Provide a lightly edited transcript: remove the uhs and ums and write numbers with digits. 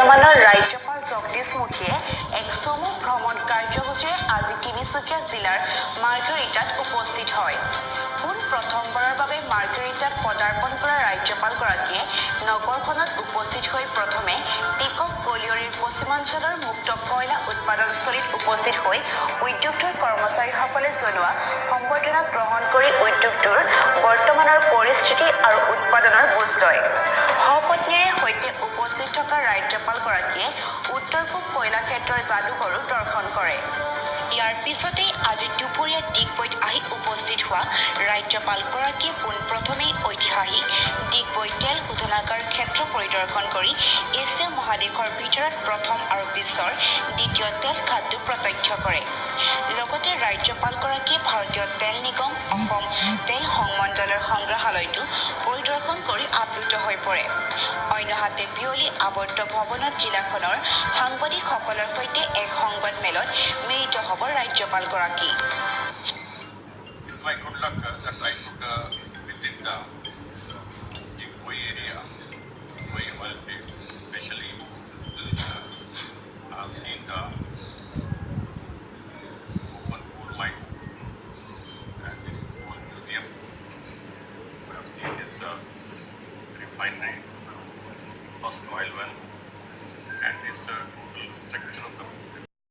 বৰ্তমানৰ ৰাজ্যপাল জগদীশ মুখীয়ে এক চমু ভ্ৰমণ কাৰ্যসূচীৰে আজি তিনিচুকীয়া জিলাৰ মাৰ্ঘেৰিটাত উপস্থিত হয়। পোন প্ৰথমবাৰৰ বাবে মাৰ্ঘেৰিটাত পদাৰ্পণ কৰা ৰাজ্যপালগৰাকীয়ে নগৰখনত উপস্থিত হৈ প্ৰথমে টিকক কলিয়ৰীৰ পশ্চিমাঞ্চলৰ মুক্ত কয়লা উৎপাদনস্থলীত উপস্থিত হৈ উদ্যোগটোৰ কৰ্মচাৰীসকলে জনোৱা সম্বৰ্ধনা গ্ৰহণ কৰি উদ্যোগটোৰ বৰ্তমানৰ পৰিস্থিতি আৰু উৎপাদনৰ বুজ লয়। সপত্নীৰে সৈতে উপস্থিত থকা ৰাজ্যপালগৰাকীয়ে উত্তৰ পূব কয়লা ক্ষেত্ৰৰ যাদুঘৰো দৰ্শন কৰে। ইয়াৰ পিছতেই আজি দুপৰীয়া ডিগবৈত আহি উপস্থিত হোৱা ৰাজ্যপালগৰাকীয়ে পোনপ্ৰথমেই ঐতিহাসিক ডিগবৈ তেল শোধনাগাৰ ক্ষেত্ৰ পৰিদৰ্শন কৰি এছিয়া মহাদেশৰ ভিতৰত প্ৰথম আৰু বিশ্বৰ দ্বিতীয় তেল খাদটো প্ৰত্যক্ষ কৰে। লগতে ৰাজ্যপালগৰাকীয়ে ভাৰতীয় তেল নিগম অসম তেল সংমণ্ডলৰ সংগ্ৰহালয়টো পৰিদৰ্শন কৰি আপ্লুত হৈ পৰে। অন্যহাতে বিয়লি আৱদ্ধ ভৱনত জিলাখনৰ সাংবাদিকসকলৰ সৈতে এক সংবাদ মেলত মিলিত হ'ব ৰাজ্যপালগৰাকী। It's my good luck that I could visit the Digboi area, Digboi Embassy, especially I have seen the open coal mine and this coal museum. I have seen this refinery, first oil well, and this total structure of the